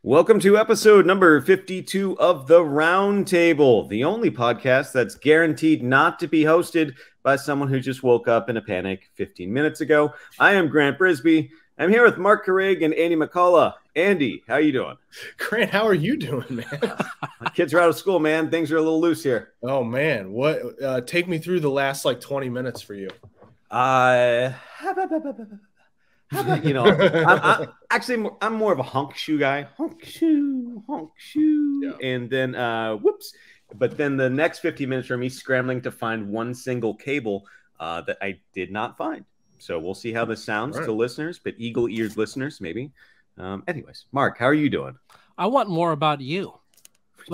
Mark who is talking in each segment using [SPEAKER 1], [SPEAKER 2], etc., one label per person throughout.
[SPEAKER 1] Welcome to episode number 52 of the Roundtable, the only podcast that's guaranteed not to be hosted by someone who just woke up in a panic 15 minutes ago. I am Grant Brisbee. I'm here with Marc Carig and Andy McCullough. Andy, how you doing?
[SPEAKER 2] Grant, how are you doing, man?
[SPEAKER 1] My kids are out of school, man. Things are a little loose here.
[SPEAKER 2] Oh, man. What? Take me through the last, 20 minutes for you.
[SPEAKER 1] How about, I'm more of a honk shoe guy. Honk shoe. Yeah. And then, whoops. But then the next 15 minutes are me scrambling to find one single cable that I did not find. So we'll see how this sounds to listeners, but eagle-eared listeners, maybe. Anyways, Marc, how are you doing?
[SPEAKER 3] I want more about you.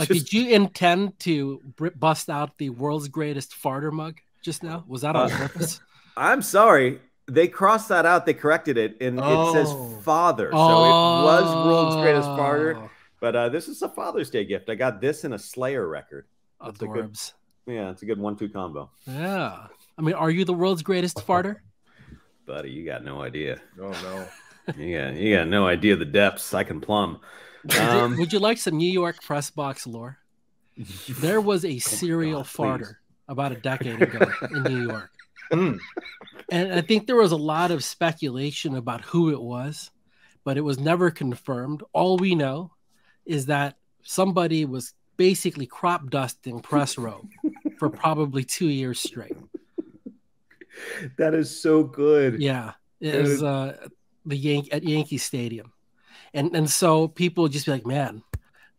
[SPEAKER 3] Did you intend to bust out the world's greatest farter mug just now? Was that on purpose?
[SPEAKER 1] I'm sorry. They crossed that out. They corrected it, and it says father. So it was world's greatest farter. But this is a Father's Day gift. I got this and a Slayer record. That's
[SPEAKER 3] Adorbs.
[SPEAKER 1] It's a good 1-2 combo.
[SPEAKER 3] Yeah. I mean, are you the world's greatest farter?
[SPEAKER 1] Buddy, you got no idea.
[SPEAKER 2] Oh, no.
[SPEAKER 1] You got no idea the depths I can plumb.
[SPEAKER 3] Would you like some New York press box lore? There was a serial farter about a decade ago in New York. And I think there was a lot of speculation about who it was, but it was never confirmed. All we know is that somebody was basically crop dusting press row for probably 2 years straight.
[SPEAKER 1] That is so good.
[SPEAKER 3] Yeah, it was at Yankee Stadium, and so people would just be like, "Man,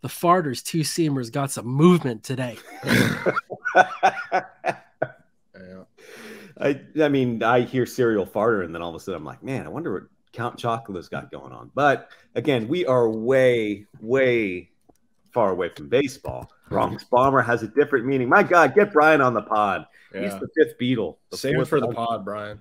[SPEAKER 3] the farters two seamers got some movement today."
[SPEAKER 1] I mean, I hear serial farter, and then all of a sudden I'm like, man, I wonder what Count Chocolate's got going on. But again, we are way, way far away from baseball. Bronx Bomber has a different meaning. My God, get Brian on the pod. Yeah. He's the fifth Beatle.
[SPEAKER 2] Save it for the pod, Brian.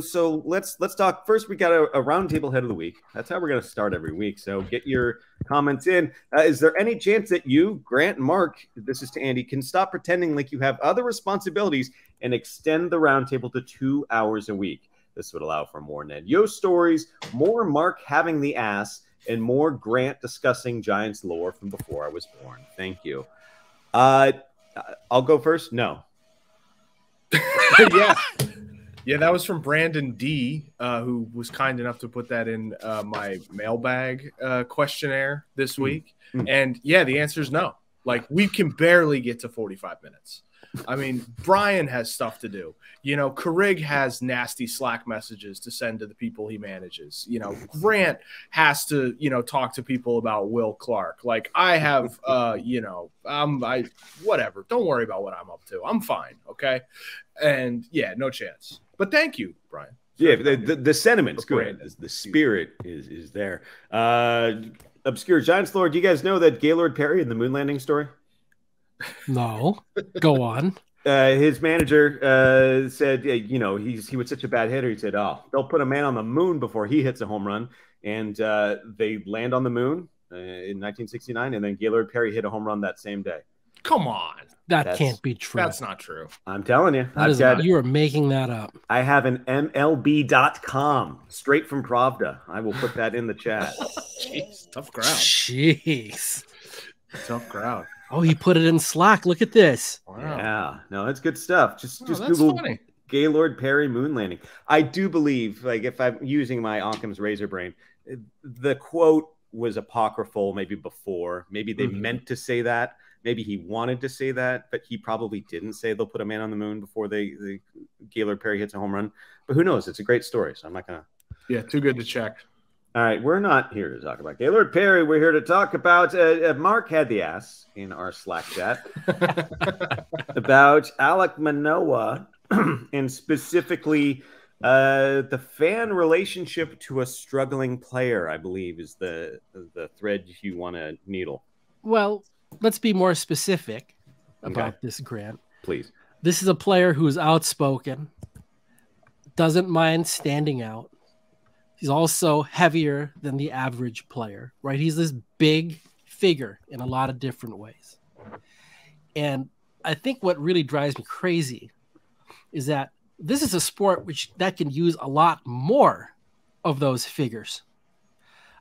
[SPEAKER 1] So let's talk. First, we got a roundtable head of the week. That's how we're going to start every week. So get your comments in. Is there any chance that you, Grant and Marc, this is to Andy, can stop pretending like you have other responsibilities and extend the roundtable to 2 hours a week? This would allow for more Ned Yost stories, more Marc having the ass, and more Grant discussing Giants lore from before I was born. Thank you. I'll go first. No.
[SPEAKER 2] Yeah, that was from Brandon D, who was kind enough to put that in my mailbag questionnaire this week. And yeah, the answer is no. We can barely get to 45 minutes. I mean, Brian has stuff to do. Carig has nasty Slack messages to send to the people he manages. Grant has to, talk to people about Will Clark. I have, whatever. Don't worry about what I'm up to. I'm fine. Okay. And yeah, no chance. But thank you, Brian.
[SPEAKER 1] Yeah, the sentiment's good. The spirit is there. Obscure Giants lore. Do you guys know that Gaylord Perry in the moon landing story?
[SPEAKER 3] No. Go on.
[SPEAKER 1] His manager said, he was such a bad hitter. He said, they'll put a man on the moon before he hits a home run. And they land on the moon in 1969, and then Gaylord Perry hit a home run that same day.
[SPEAKER 2] Come on.
[SPEAKER 3] That can't be true.
[SPEAKER 2] That's not true.
[SPEAKER 1] I'm telling you.
[SPEAKER 3] You are making that up.
[SPEAKER 1] I have an MLB.com straight from Pravda. I will put that in the chat.
[SPEAKER 2] Jeez, tough crowd.
[SPEAKER 3] Jeez.
[SPEAKER 2] Tough crowd.
[SPEAKER 3] Oh, he put it in Slack. Look at this.
[SPEAKER 1] Wow. Yeah. No, it's good stuff. Just Google funny. Gaylord Perry moon landing. I do believe, if I'm using my Occam's razor brain, the quote was apocryphal maybe before. Maybe they meant to say that. Maybe he wanted to say that, but he probably didn't say they'll put a man on the moon before the Gaylord Perry hits a home run. But who knows? It's a great story, so I'm not going to.
[SPEAKER 2] Yeah, too good to check.
[SPEAKER 1] All right, we're not here to talk about Gaylord Perry. We're here to talk about Marc had the ass in our Slack chat about Alek Manoah and specifically the fan relationship to a struggling player, I believe, is the thread you want to needle.
[SPEAKER 3] Well, let's be more specific about this, Grant.
[SPEAKER 1] Please.
[SPEAKER 3] This is a player who is outspoken, doesn't mind standing out. He's also heavier than the average player, right? He's this big figure in a lot of different ways. And I think what really drives me crazy is that this is a sport that can use a lot more of those figures.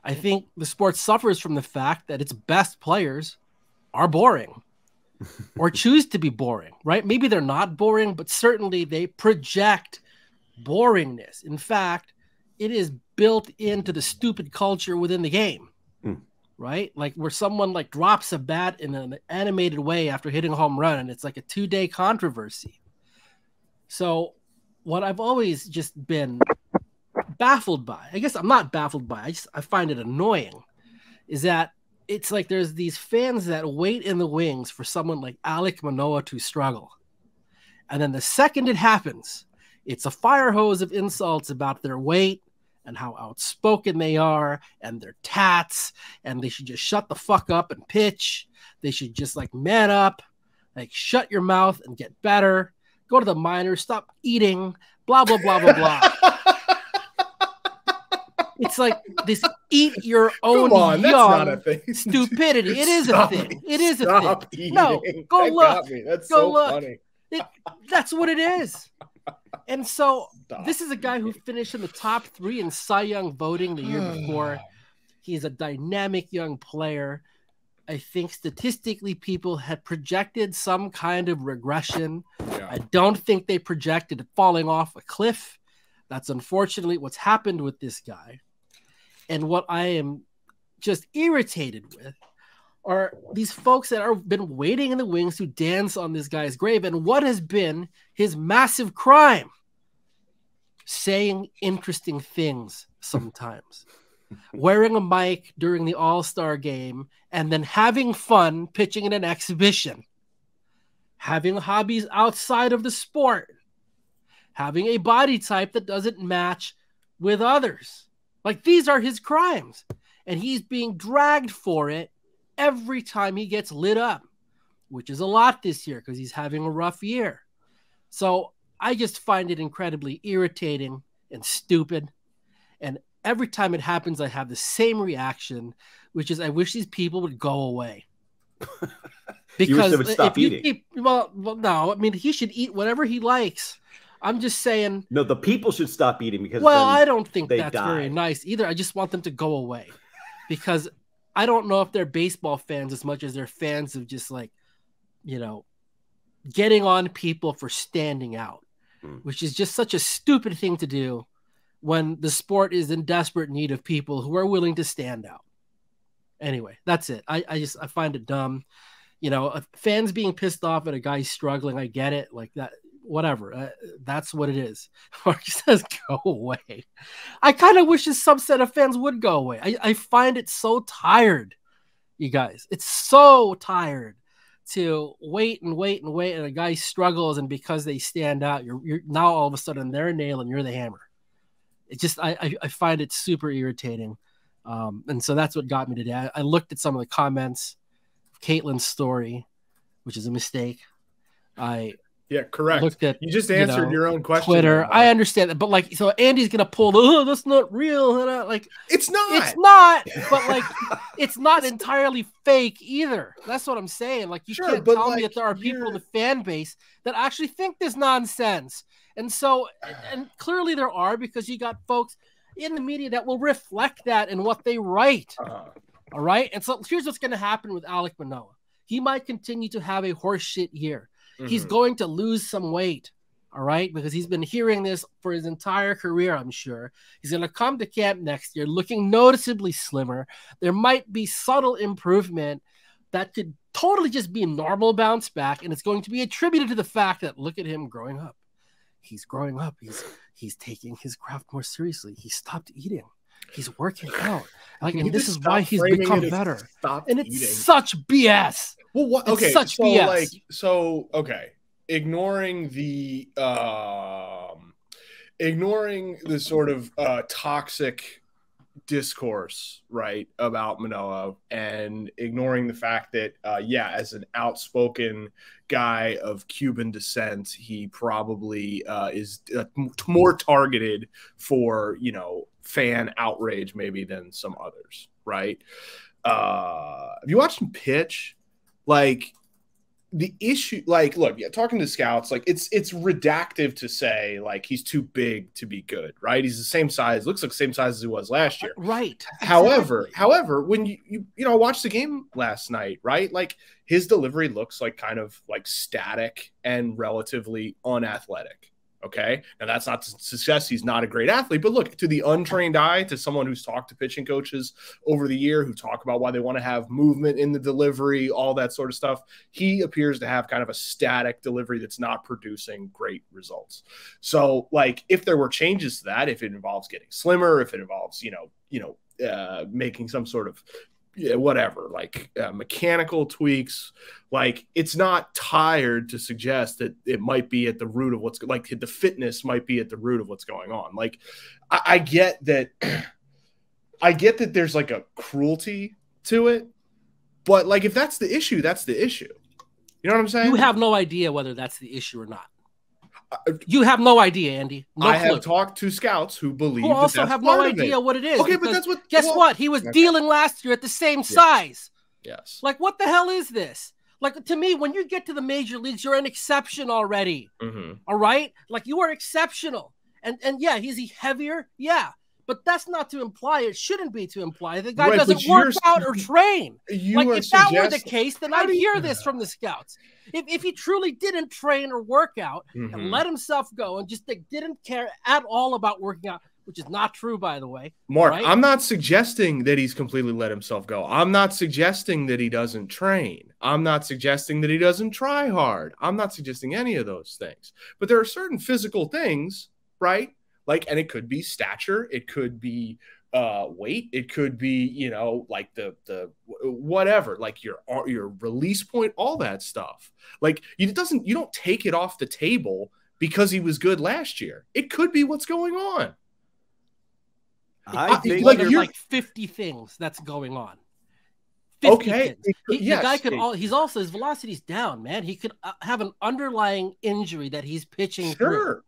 [SPEAKER 3] I think the sport suffers from the fact that its best players are boring or choose to be boring, right? Maybe they're not boring, but certainly they project boringness. In fact, it is built into the stupid culture within the game, right? Like where someone like drops a bat in an animated way after hitting a home run, and it's like a 2-day controversy. So what I've always just been baffled by, I guess I'm not baffled by, I find it annoying, is that it's like there's these fans that wait in the wings for someone like Alek Manoah to struggle. And then the second it happens, it's a fire hose of insults about their weight and how outspoken they are and their tats, and they should just shut the fuck up and pitch. They should just like man up, like shut your mouth and get better. Go to the minors, stop eating, blah, blah, blah, blah, blah. It's like this eat your own young stupidity. It is a thing. It is a thing.
[SPEAKER 2] Eating.
[SPEAKER 3] No, go
[SPEAKER 2] that
[SPEAKER 3] look.
[SPEAKER 2] That's
[SPEAKER 3] go
[SPEAKER 2] so
[SPEAKER 3] look.
[SPEAKER 2] Funny.
[SPEAKER 3] That's what it is. And so this is a guy who finished in the top 3 in Cy Young voting the year before. He's a dynamic young player. I think statistically people had projected some kind of regression. Yeah. I don't think they projected falling off a cliff. That's unfortunately what's happened with this guy. And what I am just irritated with are these folks that have been waiting in the wings to dance on this guy's grave. And what has been his massive crime? Saying interesting things sometimes. Wearing a mic during the All-Star game and then having fun pitching in an exhibition. Having hobbies outside of the sport. Having a body type that doesn't match with others. Like, these are his crimes. And he's being dragged for it every time he gets lit up, which is a lot this year because he's having a rough year. So I just find it incredibly irritating and stupid. And every time it happens, I have the same reaction, which is I wish these people would go away. Because if you keep, well, no, I mean, he should eat whatever he likes. I'm just saying.
[SPEAKER 1] No, the people should stop eating because.
[SPEAKER 3] Well, I don't think that's
[SPEAKER 1] die.
[SPEAKER 3] Very nice either. I just want them to go away because I don't know if they're baseball fans as much as they're fans of just like, you know, getting on people for standing out, which is just such a stupid thing to do when the sport is in desperate need of people who are willing to stand out. Anyway, that's it. I find it dumb. You know, fans being pissed off at a guy struggling, I get it. Like that. Whatever, that's what it is. Mark says go away. I kind of wish a subset of fans would go away. I find it so tired, you guys. It's so tired to wait and wait and wait, and a guy struggles, and because they stand out, you're now all of a sudden they're a nail and you're the hammer. It just I find it super irritating, and so that's what got me today. I looked at some of the comments of Caitlin's story, which is a mistake.
[SPEAKER 2] Yeah, correct.
[SPEAKER 3] Looked at,
[SPEAKER 2] you just answered your own question.
[SPEAKER 3] Twitter. I understand that, but like, so Andy's gonna pull the that's not real. And like,
[SPEAKER 2] it's not.
[SPEAKER 3] But like, it's not entirely fake either. That's what I'm saying. Like, you can't tell me that there are people in the fan base that actually think this nonsense. And so, and clearly there are, because you got folks in the media that will reflect that in what they write. All right. And so here's what's going to happen with Alek Manoah. He might continue to have a horseshit year. He's going to lose some weight, all right, because he's been hearing this for his entire career, I'm sure. He's going to come to camp next year looking noticeably slimmer. There might be subtle improvement that could totally just be a normal bounce back, and it's going to be attributed to the fact that look at him growing up. He's growing up. He's taking his craft more seriously. He stopped eating. He's working out. Like, and this is why he's become better. And it's such BS.
[SPEAKER 2] Well, what? Okay,
[SPEAKER 3] it's such BS.
[SPEAKER 2] Okay, ignoring the sort of toxic discourse, right, about Manoah, and ignoring the fact that, as an outspoken guy of Cuban descent, he probably is more targeted for, fan outrage maybe than some others, right? Have you watched him pitch? Like, the issue, like, look, yeah, talking to scouts, like it's redactive to say like he's too big to be good, right? He's the same size, looks like the same size as he was last year,
[SPEAKER 3] right?
[SPEAKER 2] However, when you watched the game last night, right? Like his delivery looks like kind of like static and relatively unathletic. Okay. Now that's not to suggest he's not a great athlete, but look, to the untrained eye, to someone who's talked to pitching coaches over the year who talk about why they want to have movement in the delivery, all that sort of stuff, he appears to have kind of a static delivery that's not producing great results. So like if there were changes to that, if it involves getting slimmer, if it involves, making some sort of whatever, like mechanical tweaks, like it's not tired to suggest that it might be at the root of what's like the fitness might be at the root of what's going on. Like I get that there's like a cruelty to it, but like if that's the issue, that's the issue. You know what I'm saying?
[SPEAKER 3] You have no idea whether that's the issue or not. You have no idea, Andy.
[SPEAKER 2] I have talked to scouts who believe
[SPEAKER 3] who also have no idea what it is.
[SPEAKER 2] Okay, but that's what.
[SPEAKER 3] Guess what? He was dealing last year at the same size.
[SPEAKER 2] Yes.
[SPEAKER 3] Like, what the hell is this? Like, to me, when you get to the major leagues, you're an exception already. All right? Like, you are exceptional. And yeah, is he heavier? Yeah. But that's not to imply, it shouldn't be to imply the guy doesn't work out or train. Like, if that were the case, then I'd hear this from the scouts. If he truly didn't train or work out and let himself go and just didn't care at all about working out, which is not true, by the way.
[SPEAKER 2] Mark, right? I'm not suggesting that he's completely let himself go. I'm not suggesting that he doesn't train. I'm not suggesting that he doesn't try hard. I'm not suggesting any of those things. But there are certain physical things, right? Like, and it could be stature, it could be weight, it could be, like the whatever, like your release point, all that stuff. Like you don't take it off the table because he was good last year. It could be what's going on.
[SPEAKER 3] I think like there's like 50 things that's going on. 50
[SPEAKER 2] okay.
[SPEAKER 3] The guy could he's also, his velocity's down, man. He could have an underlying injury that he's pitching through.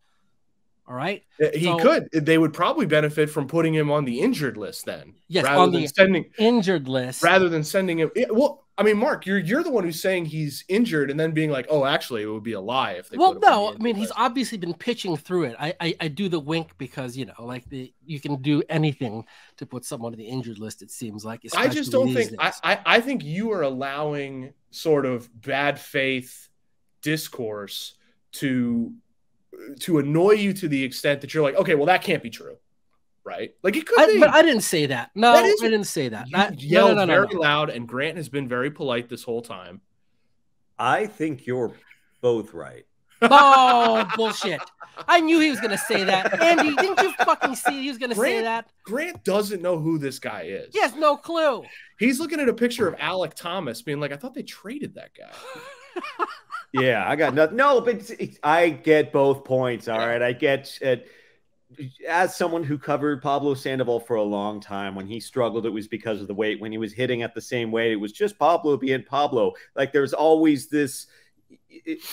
[SPEAKER 3] All right.
[SPEAKER 2] He could. They would probably benefit from putting him on the injured list then.
[SPEAKER 3] Yes, on the injured list.
[SPEAKER 2] Rather than sending him. Well, I mean, Mark, you're the one who's saying he's injured and then being like, oh, actually, it would be a lie if they put him on the injured list.
[SPEAKER 3] He's obviously been pitching through it. I do the wink because, you can do anything to put someone on the injured list, it seems like.
[SPEAKER 2] I just don't think – I think you are allowing sort of bad faith discourse to annoy you to the extent that you're like, okay, well, that can't be true, right? Like it could be. But
[SPEAKER 3] I didn't say that. No, I didn't say that.
[SPEAKER 2] You yelled very loud, and Grant has been very polite this whole time.
[SPEAKER 1] I think you're both right.
[SPEAKER 3] Oh, bullshit. I knew he was going to say that. Andy, didn't you fucking see he was going to say that?
[SPEAKER 2] Grant doesn't know who this guy is.
[SPEAKER 3] He has no clue.
[SPEAKER 2] He's looking at a picture of Alek Thomas being like, I thought they traded that guy.
[SPEAKER 1] Yeah, I got nothing. No, but I get both points. All right. I get it. As someone who covered Pablo Sandoval for a long time, when he struggled, it was because of the weight. When he was hitting at the same weight, it was just Pablo being Pablo. Like there's always this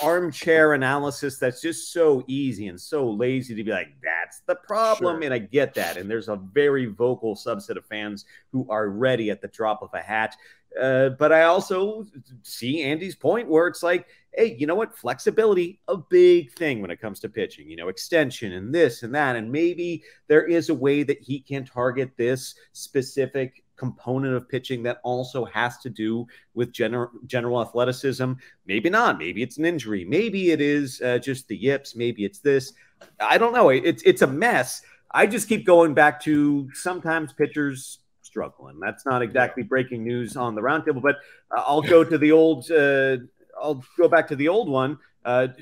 [SPEAKER 1] armchair analysis that's just so easy and so lazy to be like, that's the problem. Sure. And I get that. And there's a very vocal subset of fans who are ready at the drop of a hat. But I also see Andy's point where it's like, hey, you know what? Flexibility, a big thing when it comes to pitching, extension and this and that. And maybe there is a way that he can target this specific component of pitching that also has to do with general athleticism. Maybe not. Maybe it's an injury. Maybe it is just the yips. Maybe it's this. I don't know. It's a mess. I just keep going back to sometimes pitchers struggle, and that's not exactly breaking news on the roundtable. But I'll go to the old. I'll go back to the old one.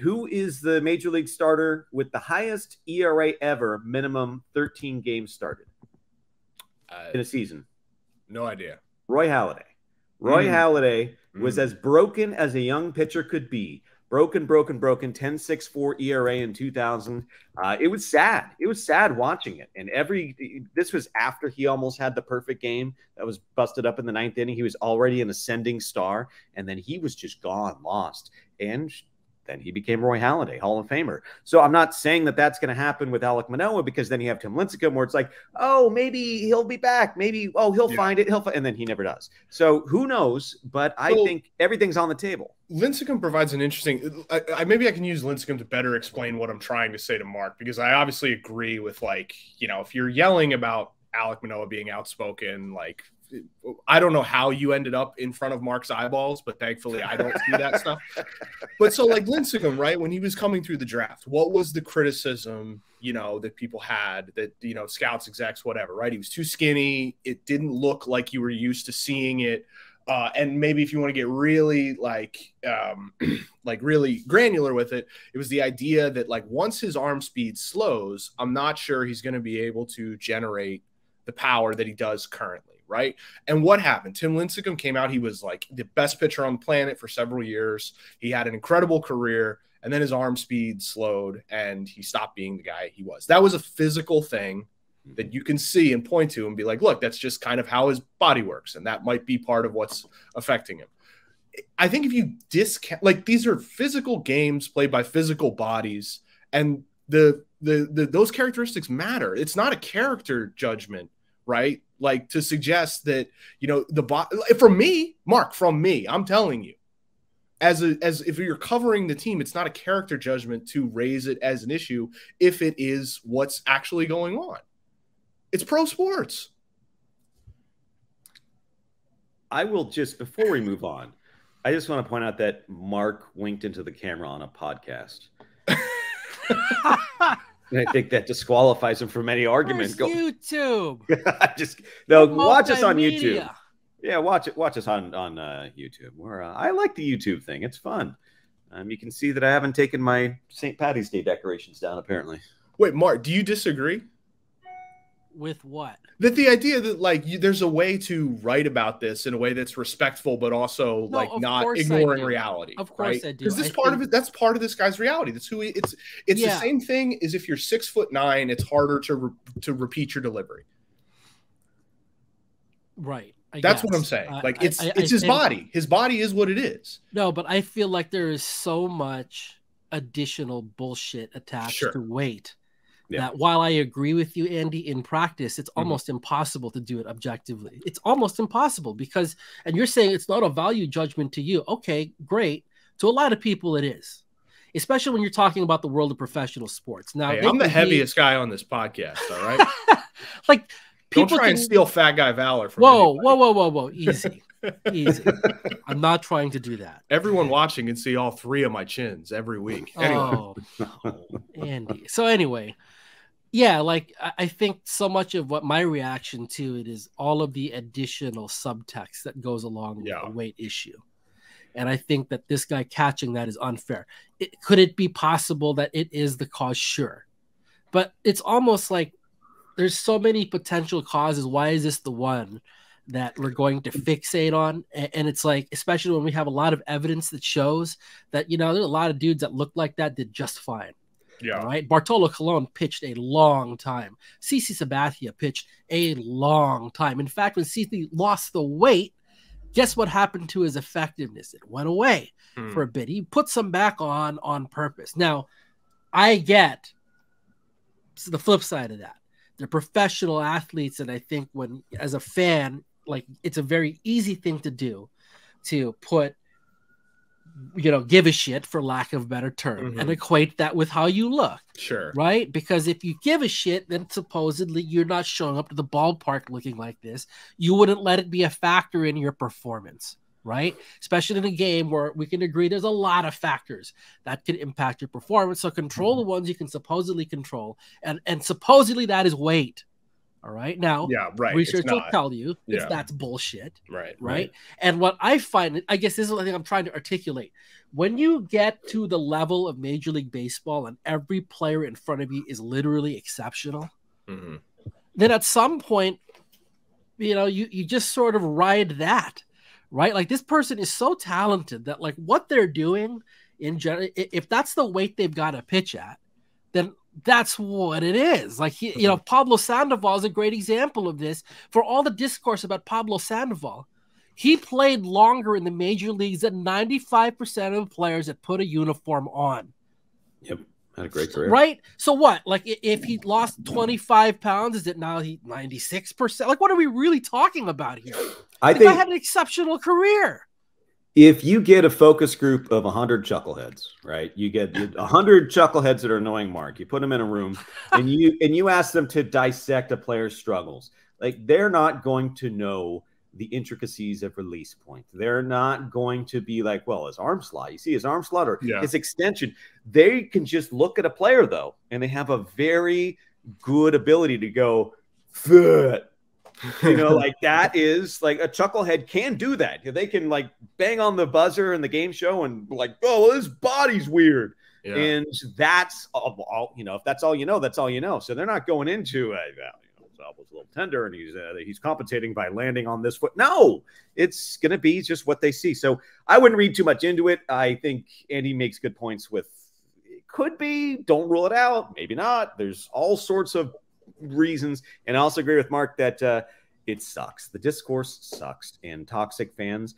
[SPEAKER 1] Who is the major league starter with the highest ERA ever, minimum 13 games started in a season?
[SPEAKER 2] No idea.
[SPEAKER 1] Roy Halladay. Roy Halladay was as broken as a young pitcher could be. Broken, 10.64 ERA in 2000. It was sad. It was sad watching it. And this was after he almost had the perfect game that was busted up in the ninth inning. He was already an ascending star, and then he was just gone, lost. And Then he became Roy Halladay, Hall of Famer. So I'm not saying that that's going to happen with Alek Manoah, because then you have Tim Lincecum where it's like, oh, maybe he'll be back. Maybe, oh, he'll find it. And then he never does. So who knows? But I think everything's on the table.
[SPEAKER 2] Lincecum provides an interesting maybe I can use Lincecum to better explain what I'm trying to say to Mark, because I obviously agree with, like, if you're yelling about Alek Manoah being outspoken, like, I don't know how you ended up in front of Mark's eyeballs, but thankfully I don't see that stuff. But so, like, Lincecum, right, when he was coming through the draft, what was the criticism, that people had, that, scouts, execs, whatever, right? He was too skinny. It didn't look like you were used to seeing it. And maybe if you want to get really really granular with it, it was the idea that, like, once his arm speed slows, I'm not sure he's going to be able to generate the power that he does currently. Right. And what happened? Tim Lincecum came out. He was like the best pitcher on the planet for several years. He had an incredible career, and then his arm speed slowed and he stopped being the guy he was. That was a physical thing that you can see and point to and be like, look, that's just kind of how his body works. And that might be part of what's affecting him. I think if you discount, like, these are physical games played by physical bodies, and those characteristics matter. It's not a character judgment, right? Like, to suggest that, from me, Mark, I'm telling you, as if you're covering the team, it's not a character judgment to raise it as an issue if it is what's actually going on. It's pro sports.
[SPEAKER 1] I will just, before we move on, I just want to point out that Mark winked into the camera on a podcast. And I think that disqualifies him from any argument.
[SPEAKER 3] YouTube.
[SPEAKER 1] Watch us on YouTube. Yeah, watch us on YouTube. I like the YouTube thing. It's fun. You can see that I haven't taken my St. Paddy's Day decorations down, apparently.
[SPEAKER 2] Wait, Mark, do you disagree?
[SPEAKER 3] With what?
[SPEAKER 2] That the idea that, like, there's a way to write about this in a way that's respectful, but also not ignoring reality.
[SPEAKER 3] Of course, right? I do.
[SPEAKER 2] Because that's part of this guy's reality. That's who he. It's the same thing as if you're 6'9", it's harder to repeat your delivery.
[SPEAKER 3] Right.
[SPEAKER 2] That's what I'm saying. Like, it's his body. His body is what it is.
[SPEAKER 3] No, but I feel like there is so much additional bullshit attached to weight. Yeah. That while I agree with you, Andy, in practice, it's almost impossible to do it objectively. It's almost impossible because, and you're saying it's not a value judgment to you. Okay, great. To a lot of people, it is, especially when you're talking about the world of professional sports. Now,
[SPEAKER 2] hey, I'm the heaviest guy on this podcast. All right.
[SPEAKER 3] Like,
[SPEAKER 2] don't try and steal fat guy valor from
[SPEAKER 3] Whoa. Easy. Easy. I'm not trying to do that.
[SPEAKER 2] Everyone watching can see all three of my chins every week. Anyway.
[SPEAKER 3] Oh, no, Andy. So anyway, yeah, like, I think so much of what my reaction to it is all of the additional subtext that goes along with the weight issue. And I think that this guy catching that is unfair. Could it be possible that it is the cause? Sure. But it's almost like there's so many potential causes. Why is this the one that we're going to fixate on? And it's like, especially when we have a lot of evidence that shows that, there's a lot of dudes that look like that did just fine.
[SPEAKER 2] Yeah.
[SPEAKER 3] Right. Bartolo Colon pitched a long time. CC Sabathia pitched a long time. In fact, when CC lost the weight, guess what happened to his effectiveness? It went away for a bit. He put some back on purpose. Now, I get the flip side of that. They're professional athletes, and I think when, as a fan, like, it's a very easy thing to do to put, give a shit, for lack of a better term, and equate that with how you look.
[SPEAKER 2] Sure.
[SPEAKER 3] Right? Because if you give a shit, then supposedly you're not showing up to the ballpark looking like this. You wouldn't let it be a factor in your performance, right? Especially in a game where we can agree there's a lot of factors that can impact your performance. So control the ones you can supposedly control. And supposedly that is weight. All right. Now, research will tell you that's bullshit. Right. And what I find, I guess this is what I think I'm trying to articulate. When you get to the level of Major League Baseball and every player in front of you is literally exceptional, then at some point, you just sort of ride that, right? Like, this person is so talented that, like, what they're doing in general, if that's the weight they've got to pitch at, then that's what it is. Like, Pablo Sandoval is a great example of this. For all the discourse about Pablo Sandoval, He played longer in the major leagues than 95% of players that put a uniform on.
[SPEAKER 1] Yep. Had a great career.
[SPEAKER 3] Right? So what? Like if he lost 25 pounds, is it now 96%? Like what are we really talking about here?
[SPEAKER 1] I
[SPEAKER 3] the
[SPEAKER 1] think
[SPEAKER 3] guy had an exceptional career.
[SPEAKER 1] If you get a focus group of 100 chuckleheads, right? You get 100 chuckleheads that are annoying Mark. You put them in a room and you ask them to dissect a player's struggles. Like they're not going to know the intricacies of release point. They're not going to be like, well, his arm slot. You see his arm slot or his extension. They can just look at a player though, and they have a very good ability to go, "Fit." You know, like that is like a chucklehead can do that. They can like bang on the buzzer in the game show and like, oh, his body's weird. Yeah. And that's all, you know, if that's all you know, that's all you know. So they're not going into his elbow's a little tender and he's compensating by landing on this foot. No, it's going to be just what they see. So I wouldn't read too much into it. I think Andy makes good points with it could be, don't rule it out. Maybe not. There's all sorts of reasons. And I also agree with Mark that it sucks. The discourse sucks. And toxic fans,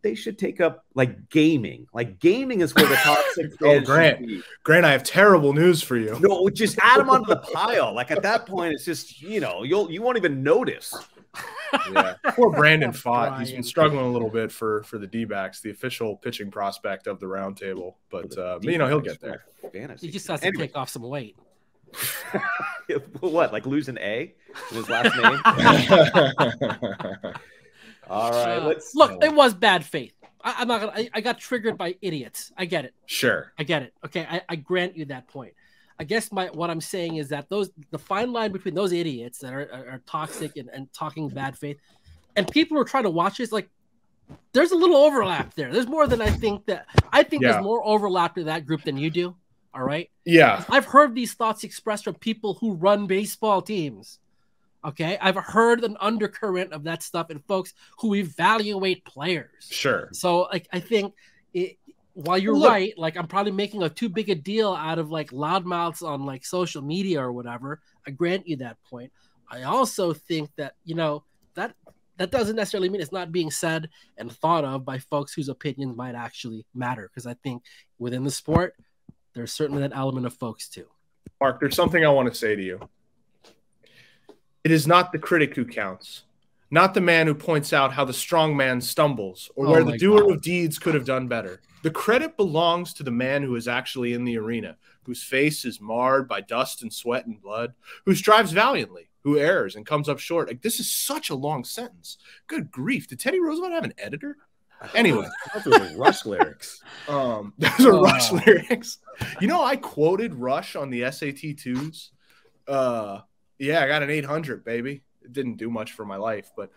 [SPEAKER 1] they should take up like gaming. Like gaming is where the toxic fans
[SPEAKER 2] Grant, I have terrible news for you.
[SPEAKER 1] No, just add them onto the pile. Like at that point, it's just, you know, you won't even notice.
[SPEAKER 2] Yeah. Poor Brandon Fott. He's been struggling a little bit for the D-backs, the official pitching prospect of the Roundtable. But you know, he'll get there.
[SPEAKER 3] He just has to take off some weight.
[SPEAKER 1] What, like lose an A in his last name? All right, let's
[SPEAKER 3] look. It was bad faith. I'm not gonna. I got triggered by idiots. I get it.
[SPEAKER 2] Sure,
[SPEAKER 3] I get it. Okay, I grant you that point. I guess what I'm saying is that the fine line between those idiots that are toxic and talking bad faith, and people who are trying to watch this, like there's a little overlap there. There's more than I think there's more overlap to that group than you do. All right.
[SPEAKER 2] Yeah.
[SPEAKER 3] I've heard these thoughts expressed from people who run baseball teams. Okay. I've heard an undercurrent of that stuff and folks who evaluate players.
[SPEAKER 2] Sure.
[SPEAKER 3] So like, I think while you're right, like I'm probably making too big a deal out of like loudmouths on like social media or whatever. I grant you that point. I also think that, you know, that doesn't necessarily mean it's not being said and thought of by folks whose opinions might actually matter. Because I think within the sport, there's certainly that element of folks too.
[SPEAKER 2] Mark, there's something I want to say to you. It is not the critic who counts, not the man who points out how the strong man stumbles or where the doer of deeds could have done better. The credit belongs to the man who is actually in the arena, whose face is marred by dust and sweat and blood, who strives valiantly, who errs and comes up short. Like, this is such a long sentence. Good grief. Did Teddy Roosevelt have an editor? Anyway,
[SPEAKER 1] those are Rush lyrics.
[SPEAKER 2] Those are Rush lyrics. You know, I quoted Rush on the SAT 2s. Yeah, I got an 800, baby. It didn't do much for my life, but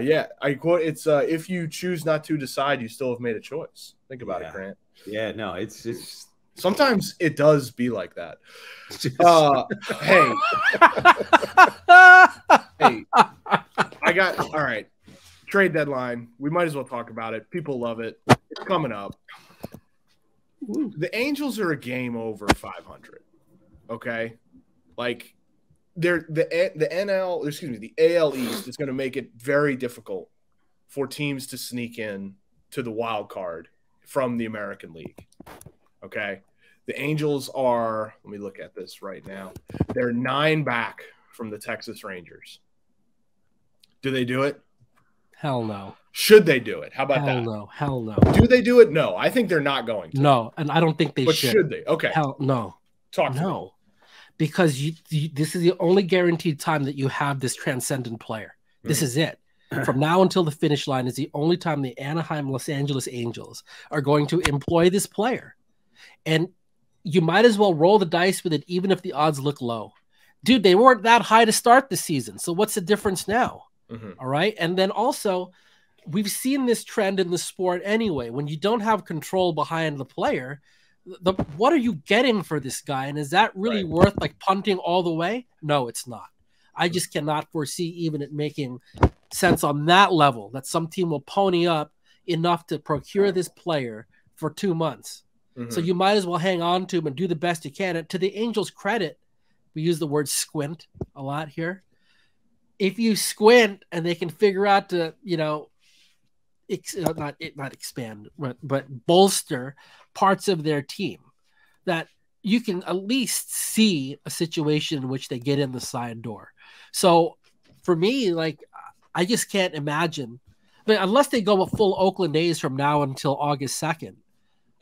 [SPEAKER 2] yeah, I quote. It's if you choose not to decide, you still have made a choice. Think about it, Grant.
[SPEAKER 1] Yeah, no, it's
[SPEAKER 2] sometimes it does be like that. Hey, I got all right. Trade deadline. We might as well talk about it. People love it. It's coming up. The Angels are a game over 500. Okay, like the AL East is going to make it very difficult for teams to sneak in to the wild card from the American League. Okay, the Angels are. Let me look at this right now. They're 9 back from the Texas Rangers. Do they do it?
[SPEAKER 3] Hell no.
[SPEAKER 2] Should they do it? How about that?
[SPEAKER 3] Hell no.
[SPEAKER 2] Do they do it? No. I think they're not going to.
[SPEAKER 3] No, and I don't think they should.
[SPEAKER 2] But should they? Okay.
[SPEAKER 3] Hell no.
[SPEAKER 2] Talk to me.
[SPEAKER 3] Because this is the only guaranteed time that you have this transcendent player. This is it. From now until the finish line is the only time the Anaheim Los Angeles Angels are going to employ this player. And you might as well roll the dice with it, even if the odds look low. Dude, they weren't that high to start the season. So what's the difference now? All right. And then also, we've seen this trend in the sport anyway. When you don't have control behind the player, what are you getting for this guy? And is that really worth like punting all the way? No, it's not. I just cannot foresee even it making sense on that level that some team will pony up enough to procure this player for 2 months. So you might as well hang on to him and do the best you can. And to the Angels' credit, we use the word squint a lot here. If you squint and they can figure out to, you know, not expand, but bolster parts of their team that you can at least see a situation in which they get in the side door. So for me, like, I just can't imagine, but unless they go a full Oakland A's from now until August 2nd,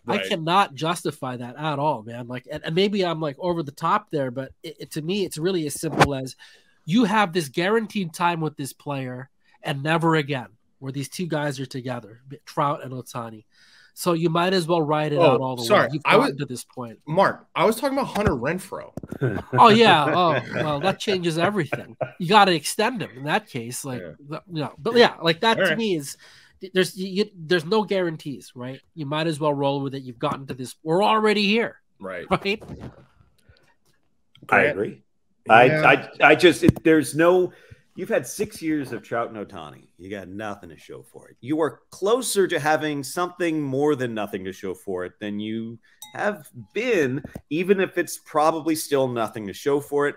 [SPEAKER 3] right. I cannot justify that at all, man. Like, and maybe I'm like over the top there, but to me, it's really as simple as you have this guaranteed time with this player and never again, where these two guys are together, Trout and Ohtani. So you might as well ride it out all the way. You've gotten to this point.
[SPEAKER 2] Mark, I was talking about Hunter Renfroe.
[SPEAKER 3] Oh, yeah. Oh, well, that changes everything. You got to extend him in that case. Like, but yeah, like that to me is there's no guarantees, right? You might as well roll with it. You've gotten to this. We're already here.
[SPEAKER 2] Right.
[SPEAKER 3] Right.
[SPEAKER 1] I agree. Yeah. I just, there's no, you've had 6 years of Trout and Ohtani. You got nothing to show for it. You are closer to having something more than nothing to show for it than you have been, even if it's probably still nothing to show for it.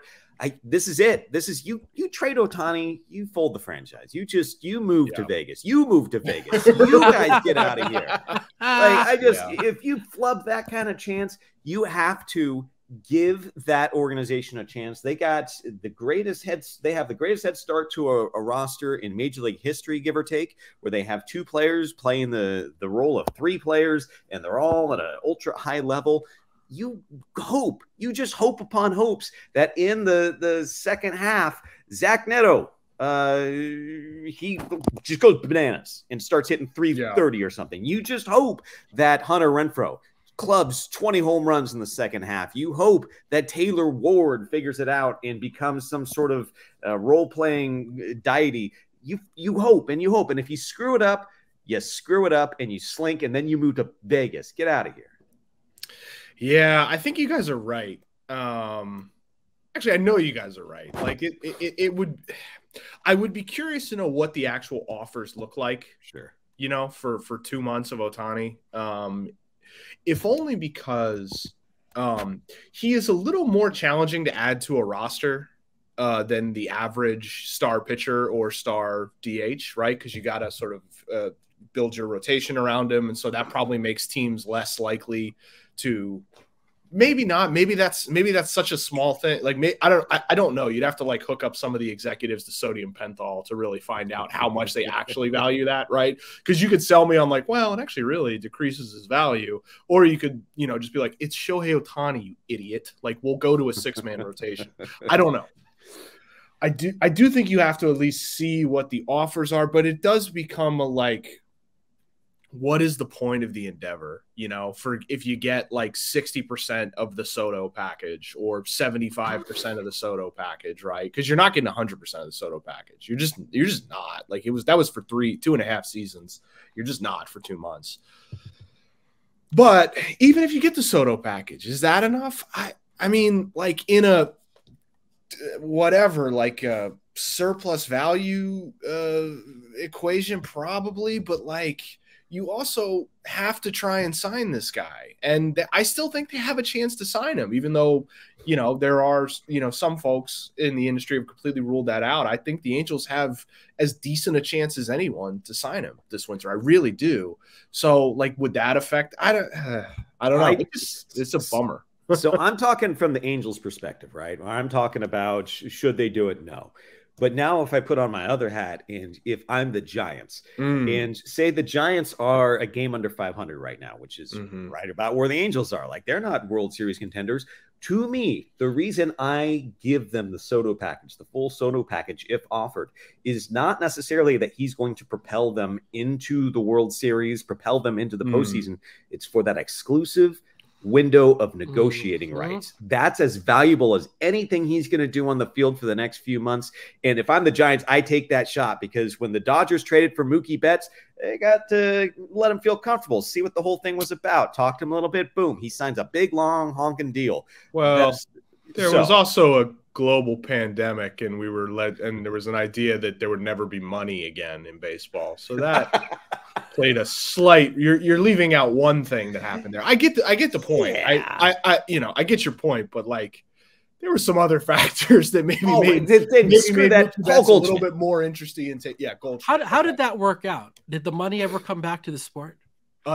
[SPEAKER 1] This is it. This is you trade Ohtani, you fold the franchise. You move to Vegas. You move to Vegas. You guys get out of here. Like, if you flub that kind of chance, you have to give that organization a chance. They got the greatest they have the greatest head start to a roster in Major League history, give or take, where they have two players playing the role of three players, and they're all at an ultra high level. You just hope upon hopes that in the second half, Zach Neto, he just goes bananas and starts hitting 330 or something. You just hope that Hunter Renfroe clubs 20 home runs in the second half. You hope that Taylor Ward figures it out and becomes some sort of role-playing deity. You hope and you hope. And if you screw it up and you slink, and then you move to Vegas. Get out of here.
[SPEAKER 2] Yeah, I think you guys are right. Actually, I know you guys are right. Like I would be curious to know what the actual offers look like.
[SPEAKER 1] Sure.
[SPEAKER 2] You know, for 2 months of Ohtani. If only because he is a little more challenging to add to a roster than the average star pitcher or star DH, right? Because you got to sort of build your rotation around him. And so that probably makes teams less likely to maybe that's such a small thing. Like, I don't know. You'd have to like hook up some of the executives to sodium penthol to really find out how much they actually value that. Right. Cause you could sell me on like, well, it actually really decreases his value. Or you could, just be like, it's Shohei Ohtani, you idiot. Like, we'll go to a 6-man rotation. I don't know. I do think you have to at least see what the offers are, but it does become a like, what is the point of the endeavor, for if you get like 60% of the Soto package or 75% of the Soto package, right? Because you're not getting 100% of the Soto package. You're just not. Like, that was for 2.5 seasons. You're just not for 2 months. But even if you get the Soto package, is that enough? I mean, like in a whatever, like a surplus value equation, probably, but like, you also have to try and sign this guy. And I still think they have a chance to sign him, even though, there are, some folks in the industry have completely ruled that out. I think the Angels have as decent a chance as anyone to sign him this winter. I really do. So, like, would that affect? I don't know. It's a bummer.
[SPEAKER 1] So I'm talking from the Angels' perspective, right? I'm talking about should they do it? No. But now if I put on my other hat and if I'm the Giants and say the Giants are a game under 500 right now, which is right about where the Angels are, like they're not World Series contenders. To me, the reason I give them the Soto package, the full Soto package, if offered, is not necessarily that he's going to propel them into the World Series, propel them into the postseason. It's for that exclusive window of negotiating rights. That's as valuable as anything he's going to do on the field for the next few months. And if I'm the Giants, I take that shot, because when the Dodgers traded for Mookie Betts, they got to let him feel comfortable, see what the whole thing was about, talk to him a little bit. Boom, he signs a big, long, honking deal.
[SPEAKER 2] Well, there was also a global pandemic, and and there was an idea that there would never be money again in baseball. So that played a slight. You're leaving out one thing that happened there. I get the point. Yeah. I get your point, but like there were some other factors that maybe made
[SPEAKER 1] that
[SPEAKER 2] a little bit more interesting. And Goldschmidt.
[SPEAKER 3] How did that work out? Did the money ever come back to the sport?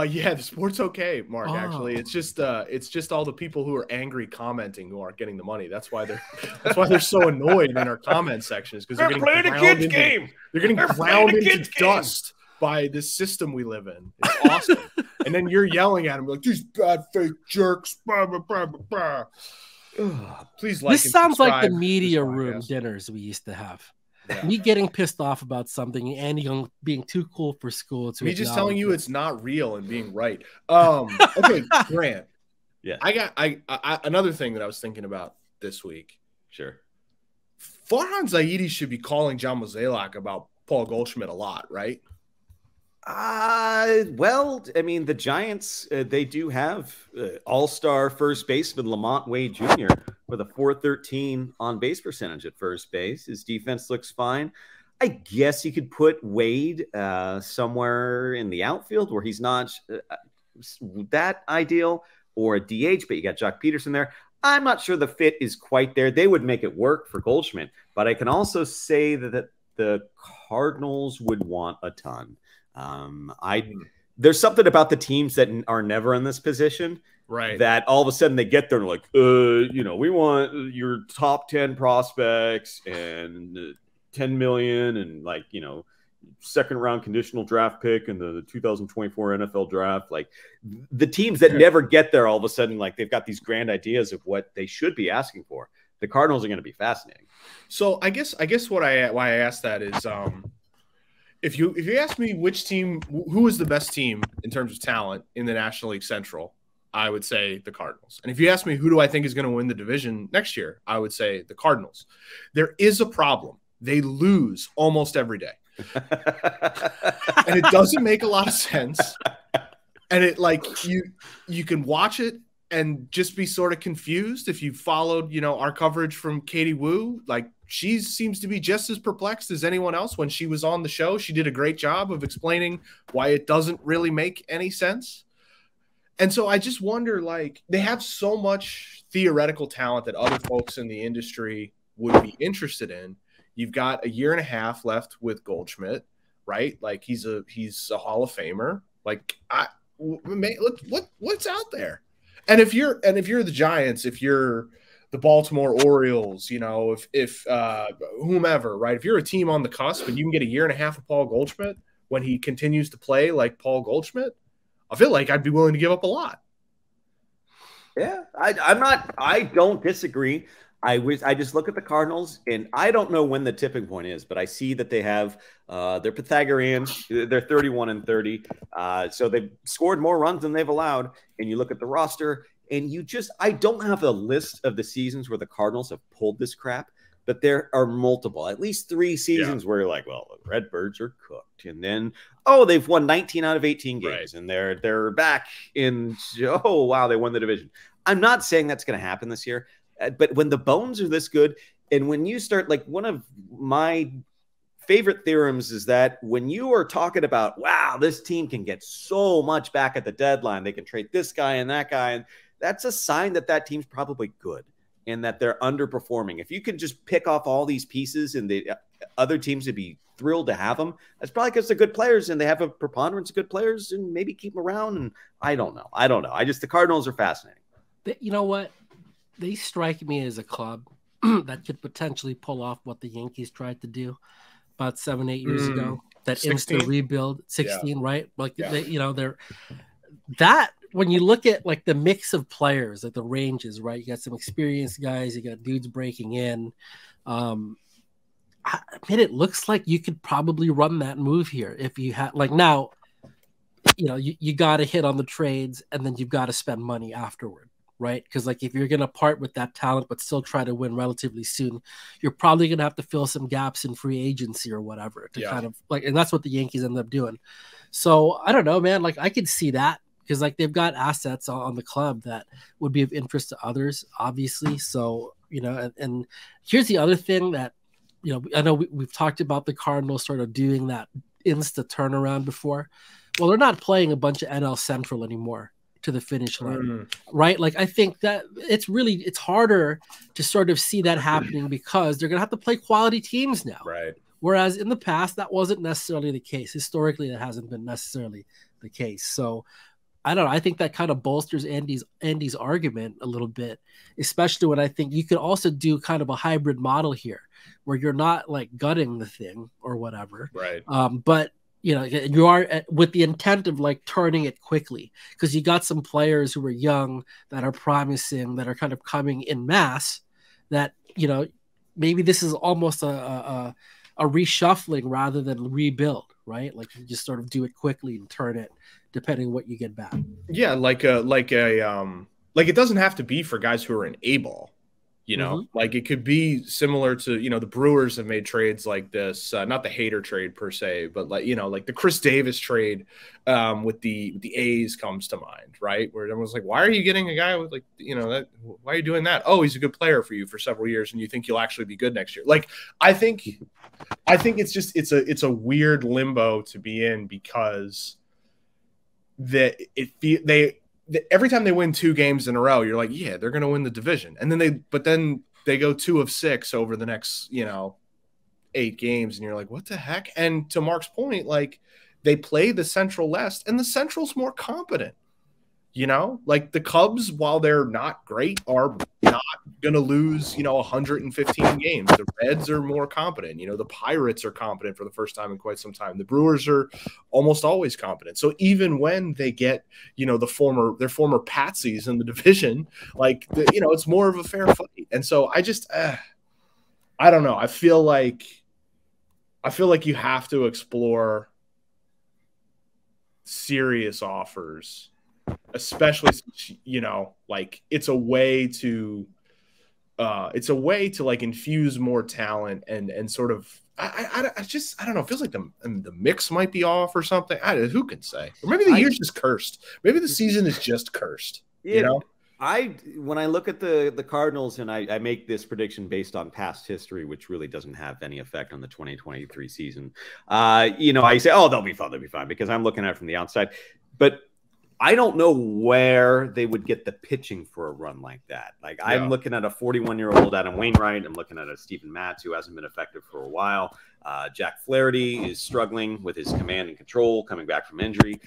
[SPEAKER 2] Yeah, the sport's okay, Mark. Actually, it's just all the people who are angry commenting who aren't getting the money. That's why they're so annoyed in our comment sections, because they're playing a kids game. They're getting ground into dust by this system we live in. It's awesome. And then you're yelling at them like, these bad fake jerks. Blah, blah, blah, blah, blah. Please like.
[SPEAKER 3] This sounds like the media room dinners we used to have. Yeah. Me getting pissed off about something and Andy being too cool for school.
[SPEAKER 2] Me just telling you it's not real and being right. Okay, Grant.
[SPEAKER 1] Yeah.
[SPEAKER 2] I another thing that I was thinking about this week.
[SPEAKER 1] Sure.
[SPEAKER 2] Farhan Zaidi should be calling John Mozeliak about Paul Goldschmidt a lot, right?
[SPEAKER 1] Well, I mean, the Giants, they do have all-star first baseman Lamont Wade Jr. with a .413 on-base percentage at first base. His defense looks fine. I guess you could put Wade somewhere in the outfield where he's not that ideal, or a DH, but you got Jock Peterson there. I'm not sure the fit is quite there. They would make it work for Goldschmidt, but I can also say that the Cardinals would want a ton. There's something about the teams that are never in this position,
[SPEAKER 2] right? That
[SPEAKER 1] all of a sudden they get there and like, we want your top 10 prospects and 10 million and second round conditional draft pick in the 2024 NFL draft. Like the teams that never get there, all of a sudden, like they've got these grand ideas of what they should be asking for. The Cardinals are going to be fascinating.
[SPEAKER 2] So I guess why I asked that is, if you ask me who is the best team in terms of talent in the National League Central, I would say the Cardinals. And if you ask me who do I think is going to win the division next year, I would say the Cardinals. There is a problem. They lose almost every day. And it doesn't make a lot of sense. And it you can watch it and just be sort of confused if you followed, our coverage from Katie Wu. Like, she seems to be just as perplexed as anyone else when she was on the show. She did a great job of explaining why it doesn't really make any sense. And so I just wonder, they have so much theoretical talent that other folks in the industry would be interested in. You've got a year and a half left with Goldschmidt, right? Like he's a Hall of Famer. What's out there? And if you're the Giants, if you're the Baltimore Orioles, if whomever, right? If you're a team on the cusp and you can get a year and a half of Paul Goldschmidt when he continues to play like Paul Goldschmidt, I feel like I'd be willing to give up a lot.
[SPEAKER 1] Yeah, I don't disagree. I just look at the Cardinals, and I don't know when the tipping point is, but I see that they have they're Pythagorean. They're 31-30, so they've scored more runs than they've allowed. And you look at the roster, and I don't have a list of the seasons where the Cardinals have pulled this crap, but there are multiple, at least 3 seasons where you're like, well, the Redbirds are cooked, and then they've won 19 out of 18 games, right, and they're back in. Oh wow, they won the division. I'm not saying that's going to happen this year. But when the bones are this good, and when you start, one of my favorite theorems is that when you are talking about, wow, this team can get so much back at the deadline, they can trade this guy and that guy, and that's a sign that team's probably good and that they're underperforming. If you can just pick off all these pieces and the other teams would be thrilled to have them, that's probably because they're good players and they have a preponderance of good players and maybe keep them around. And I don't know. The Cardinals are fascinating.
[SPEAKER 3] You know what? They strike me as a club that could potentially pull off what the Yankees tried to do about 7-8 years ago. That 16? Instant rebuild, 16, right? They're that when you look at the mix of players, the ranges, right? You got some experienced guys, you got dudes breaking in. It looks like you could probably run that move here if you had now. You got to hit on the trades, and then you've got to spend money afterward. Right? Because if you're going to part with that talent but still try to win relatively soon, you're probably going to have to fill some gaps in free agency or whatever to kind of and that's what the Yankees ended up doing. So I don't know, man. I could see that because they've got assets on the club that would be of interest to others, obviously. So, and here's the other thing that, I know we've talked about the Cardinals sort of doing that insta turnaround before. Well, they're not playing a bunch of NL Central anymore. to the finish line, right? Like, I think that it's harder to sort of see that happening because they're going to have to play quality teams now.
[SPEAKER 2] Right.
[SPEAKER 3] Whereas in the past, that wasn't necessarily the case. Historically, that hasn't been necessarily the case. So I don't know. I think that kind of bolsters Andy's argument a little bit, especially when I think you could also do kind of a hybrid model here where you're not like gutting the thing or whatever.
[SPEAKER 2] Right.
[SPEAKER 3] But you know, you are with the intent of like turning it quickly because you got some players who are young that are promising, that are kind of coming in mass that, you know, maybe this is almost a reshuffling rather than rebuild, right? Like you just sort of do it quickly and turn it depending on what you get back.
[SPEAKER 2] Yeah, like it doesn't have to be for guys who are in A-ball, you know, like it could be similar to, you know, the Brewers have made trades like this, not the Hader trade per se, but like, you know, like the Chris Davis trade with the A's comes to mind, right? Where everyone's like, why are you getting a guy with like, you know, that, why are you doing that? Oh, he's a good player for you for several years and you think he'll actually be good next year. Like, I think it's just, it's a weird limbo to be in because every time they win 2 games in a row, you're like, yeah, they're going to win the division. And then they go 2 of 6 over the next, you know, 8 games. And you're like, what the heck? And to Mark's point, like they play the Central West and the Central's more competent, you know, like the Cubs, while they're not great, are not going to lose, you know, 115 games. The Reds are more competent. You know, the Pirates are competent for the first time in quite some time. The Brewers are almost always competent. So even when they get, you know, their former patsies in the division, like, you know, it's more of a fair fight. And so I just, I don't know. I feel like you have to explore serious offers, especially since, you know, like it's a way to like infuse more talent and sort of I don't know. It feels like the mix might be off or something. Who can say? Or maybe the year's just cursed. Maybe the season is just cursed. Yeah. You know,
[SPEAKER 1] when I look at the Cardinals and I make this prediction based on past history, which really doesn't have any effect on the 2023 season. You know, I say, oh, they'll be fine because I'm looking at it from the outside, but I don't know where they would get the pitching for a run like that. Like I'm looking at a 41-year-old Adam Wainwright. I'm looking at a Steven Matz who hasn't been effective for a while. Jack Flaherty is struggling with his command and control coming back from injury.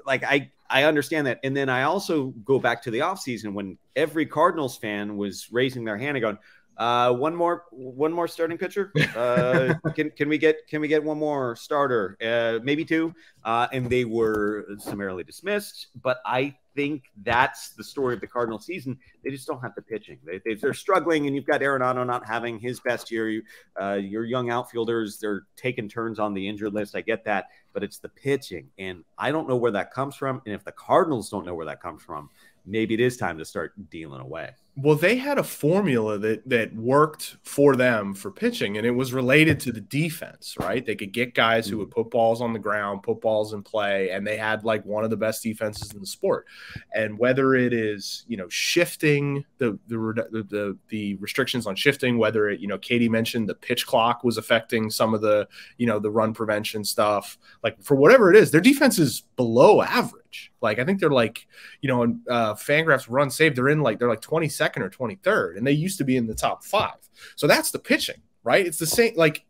[SPEAKER 1] Like I understand that. And then I also go back to the offseason when every Cardinals fan was raising their hand and going, one more starting pitcher. Can we get one more starter? Maybe 2. And they were summarily dismissed. But I think that's the story of the Cardinal season. They just don't have the pitching. They're struggling, and you've got Arenado not having his best year. Your young outfielders, they're taking turns on the injured list. I get that, but it's the pitching, and I don't know where that comes from. And if the Cardinals don't know where that comes from, maybe it is time to start dealing away.
[SPEAKER 2] Well, they had a formula that worked for them for pitching, and it was related to the defense, right? They could get guys who would put balls on the ground, put balls in play, and they had like one of the best defenses in the sport. And whether it is, you know, shifting the restrictions on shifting, whether it, you know, Katie mentioned the pitch clock was affecting some of the, you know, the run prevention stuff, like for whatever it is, their defense is below average. Like I think they're like, you know, in Fangraphs run save, they're like 22nd or 23rd, and they used to be in the top 5. So that's the pitching, right? It's the same. Like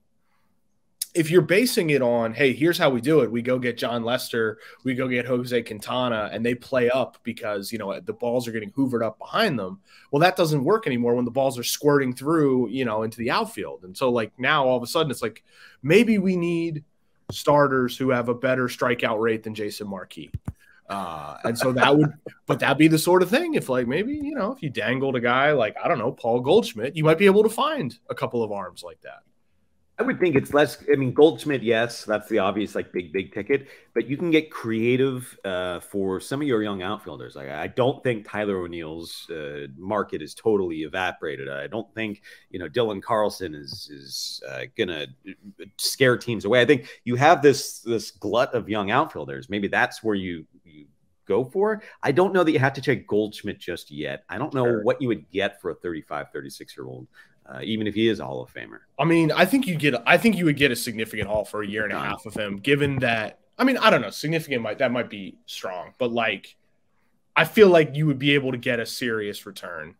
[SPEAKER 2] if you're basing it on, hey, here's how we do it. We go get John Lester, we go get Jose Quintana, and they play up because, you know, the balls are getting hoovered up behind them. Well, that doesn't work anymore when the balls are squirting through, you know, into the outfield. And so like now all of a sudden it's like maybe we need starters who have a better strikeout rate than Jason Marquis. And so that'd be the sort of thing. If like, maybe, you know, if you dangled a guy like, I don't know, Paul Goldschmidt, you might be able to find a couple of arms like that.
[SPEAKER 1] I would think it's less. I mean, Goldschmidt, yes, that's the obvious, like big ticket, but you can get creative for some of your young outfielders. Like, I don't think Tyler O'Neill's market is totally evaporated. I don't think, you know, Dylan Carlson is gonna scare teams away. I think you have this glut of young outfielders. Maybe that's where you go for. I don't know that you have to take Goldschmidt just yet. I don't know what you would get for a 35, 36-year-old. Even if he is a Hall of Famer.
[SPEAKER 2] I mean, I think you would get a significant haul for a year and a half of him, given that, I mean, I don't know, significant might be strong, but like, I feel like you would be able to get a serious return,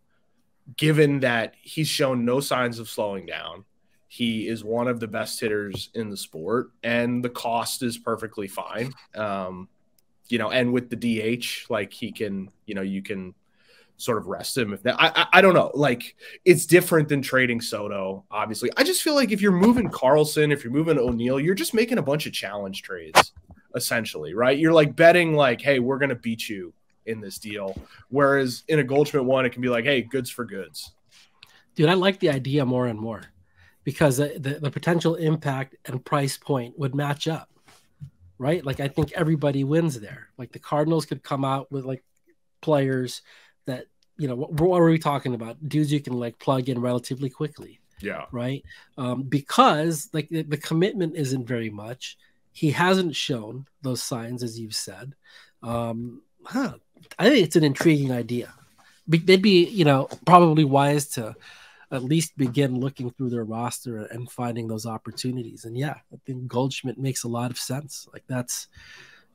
[SPEAKER 2] given that he's shown no signs of slowing down. He is one of the best hitters in the sport, and the cost is perfectly fine. You know, and with the DH, like he can, you know, you can sort of rest him. If that, I don't know, like it's different than trading Soto. Obviously, I just feel like if you're moving Carlson, if you're moving O'Neill, you're just making a bunch of challenge trades, essentially, right? You're like betting, like, hey, we're gonna beat you in this deal. Whereas in a Goldschmidt one, it can be like, hey, goods for goods.
[SPEAKER 3] Dude, I like the idea more and more because the potential impact and price point would match up, right? Like, I think everybody wins there. Like the Cardinals could come out with like players that, you know, what are we talking about? Dudes you can like plug in relatively quickly.
[SPEAKER 2] Yeah. Right.
[SPEAKER 3] Because like the commitment isn't very much. He hasn't shown those signs, as you've said. I think it's an intriguing idea. They'd be, you know, probably wise to at least begin looking through their roster and finding those opportunities. And yeah, I think Goldschmidt makes a lot of sense. Like that's,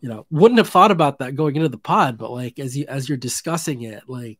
[SPEAKER 3] you know, wouldn't have thought about that going into the pod, but like as you're discussing it, like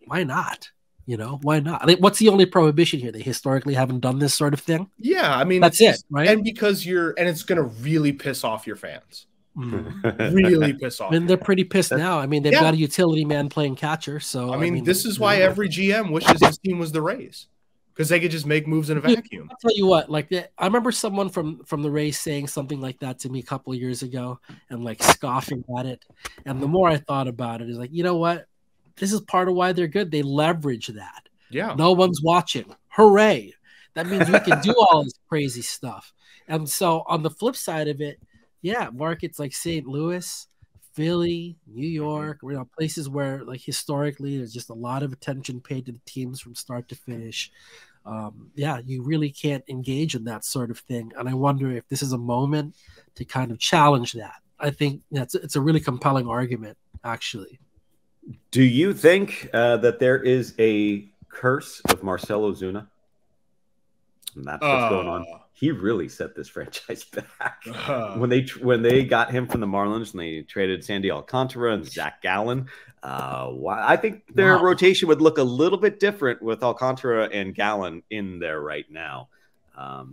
[SPEAKER 3] why not? You know, why not? I mean, what's the only prohibition here? They historically haven't done this sort of thing.
[SPEAKER 2] Yeah, I mean
[SPEAKER 3] that's it, right?
[SPEAKER 2] And because it's going to really piss off your fans. Really piss off.
[SPEAKER 3] And they're pretty pissed now. I mean, they've got a utility man playing catcher. So
[SPEAKER 2] I mean this is why every GM wishes his team was the Rays, because they could just make moves in a vacuum.
[SPEAKER 3] I'll tell you what, like I remember someone from the Rays saying something like that to me a couple of years ago and like scoffing at it. And the more I thought about it, is like, you know what? This is part of why they're good. They leverage that.
[SPEAKER 2] Yeah.
[SPEAKER 3] No one's watching. Hooray. That means we can do all this crazy stuff. And so on the flip side of it, yeah, markets like St. Louis, Philly, New York, you know, places where like historically there's just a lot of attention paid to the teams from start to finish. Yeah, you really can't engage in that sort of thing. And I wonder if this is a moment to kind of challenge that. I think it's a really compelling argument, actually.
[SPEAKER 1] Do you think that there is a curse of Marcell Ozuna? And that's what's going on. He really set this franchise back. When they got him from the Marlins and they traded Sandy Alcantara and Zach Gallen, I think their rotation would look a little bit different with Alcantara and Gallen in there right now.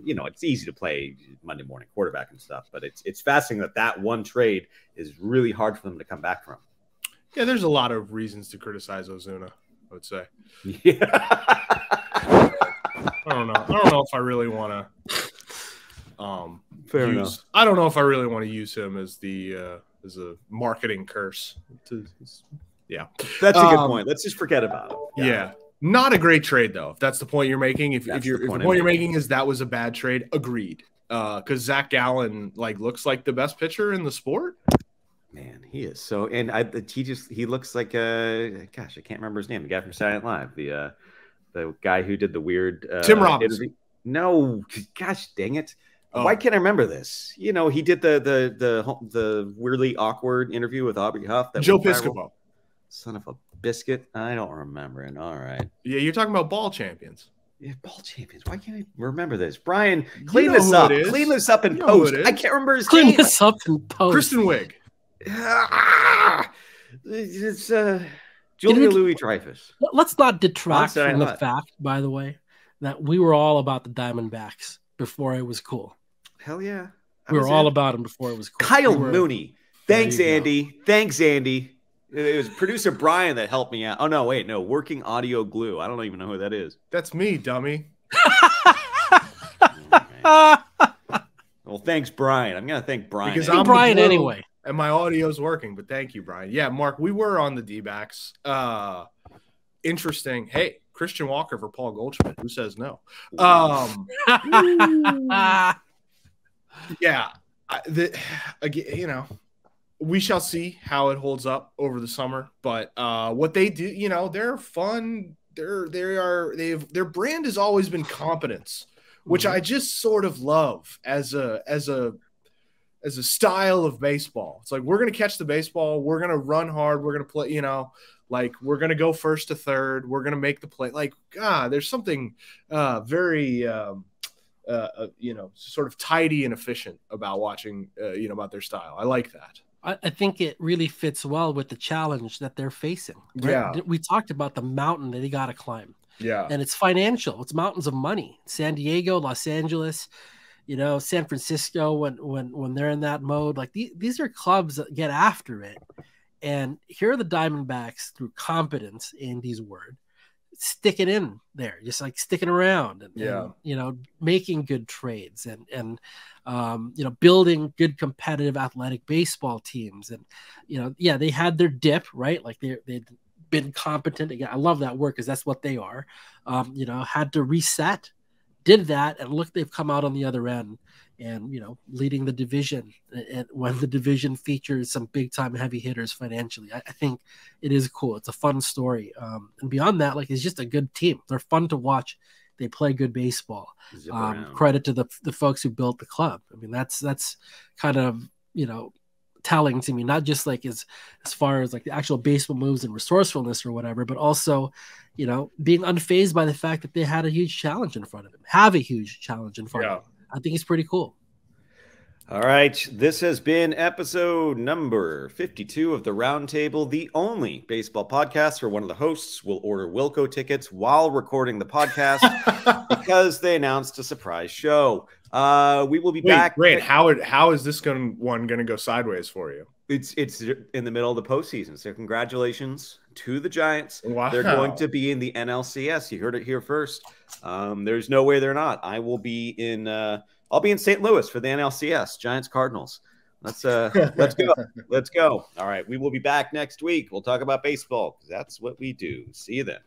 [SPEAKER 1] You know, it's easy to play Monday morning quarterback and stuff, but it's fascinating that one trade is really hard for them to come back from.
[SPEAKER 2] Yeah, there's a lot of reasons to criticize Ozuna, I would say.
[SPEAKER 1] Yeah.
[SPEAKER 2] I don't know if I really want to. Fair enough. I don't know if I really want to use him as as a marketing curse. Yeah,
[SPEAKER 1] that's a good point. Let's just forget about it.
[SPEAKER 2] Yeah, not a great trade though. If that's the point you're making, if the point you're making is that was a bad trade, agreed. Because Zach Gallen looks like the best pitcher in the sport.
[SPEAKER 1] Man, he is so, and he looks like gosh, I can't remember his name. The guy from Saturday Night Live, the guy who did the weird
[SPEAKER 2] Tim Robbins.
[SPEAKER 1] Interview. No, gosh, dang it! Oh. Why can't I remember this? You know, he did the weirdly awkward interview with Aubrey Huff.
[SPEAKER 2] Joe Piscopo.
[SPEAKER 1] Son of a biscuit. I don't remember it. All right.
[SPEAKER 2] Yeah, you're talking about ball champions.
[SPEAKER 1] Yeah, ball champions. Why can't I remember this? Brian, clean this up. Clean this up in post. I can't remember his name.
[SPEAKER 3] Clean this up in post.
[SPEAKER 2] Kristen Wiig.
[SPEAKER 1] It's Julia Louis-Dreyfus.
[SPEAKER 3] Let's not detract from the fact, by the way, that we were all about the Diamondbacks before it was cool.
[SPEAKER 1] Hell yeah.
[SPEAKER 3] We were all about them before it was cool.
[SPEAKER 1] Kyle Mooney. Thanks, Andy. Thanks, Andy. It was producer Brian that helped me out. Oh, no, wait. No, Working Audio Glue. I don't even know who that is.
[SPEAKER 2] That's me, dummy.
[SPEAKER 1] Well, thanks, Brian. I'm going to thank Brian.
[SPEAKER 3] Because I'm Brian anyway.
[SPEAKER 2] And my audio's working, but thank you, Brian. Yeah, Mark, we were on the D-backs. Interesting. Hey, Christian Walker for Paul Goldschmidt. Who says no? Yeah. You know, we shall see how it holds up over the summer. But what they do, you know, they're fun. Their brand has always been competence, which I just sort of love as a style of baseball. It's like, we're going to catch the baseball. We're going to run hard. We're going to play, you know, we're going to go first to third. We're going to make the play. There's something very, you know, sort of tidy and efficient about watching, you know, about their style. I like that.
[SPEAKER 3] I think it really fits well with the challenge that they're facing. Right?
[SPEAKER 2] Yeah.
[SPEAKER 3] We talked about the mountain that they got to climb.
[SPEAKER 2] Yeah.
[SPEAKER 3] And it's financial. It's mountains of money. San Diego, Los Angeles, San Francisco, when they're in that mode, like these are clubs that get after it. And here are the Diamondbacks, through competence, Andy's word, sticking in there, just like sticking around and making good trades and building good competitive athletic baseball teams. And, they had their dip, right? Like they'd been competent. Again, I love that word because that's what they are, had to reset, did that, and look, they've come out on the other end and, leading the division. And when the division features some big time heavy hitters financially, I think it is cool. It's a fun story. And beyond that, like, it's just a good team. They're fun to watch. They play good baseball. Credit to the folks who built the club. I mean, that's kind of, telling to me, not just like as far as like the actual baseball moves and resourcefulness or whatever, but also, being unfazed by the fact that they had a huge challenge in front of them, have a huge challenge in front of them. I think it's pretty cool.
[SPEAKER 1] All right. This has been episode number 52 of the Roundtable, the only baseball podcast where one of the hosts will order Wilco tickets while recording the podcast because they announced a surprise show. We will be back.
[SPEAKER 2] Great. How is this one going to go sideways for you?
[SPEAKER 1] It's in the middle of the postseason. So congratulations to the Giants.
[SPEAKER 2] Wow.
[SPEAKER 1] They're going to be in the NLCS. You heard it here first. There's no way they're not. I'll be in St. Louis for the NLCS, Giants Cardinals. Let's go. Let's go. All right. We will be back next week. We'll talk about baseball because that's what we do. See you then.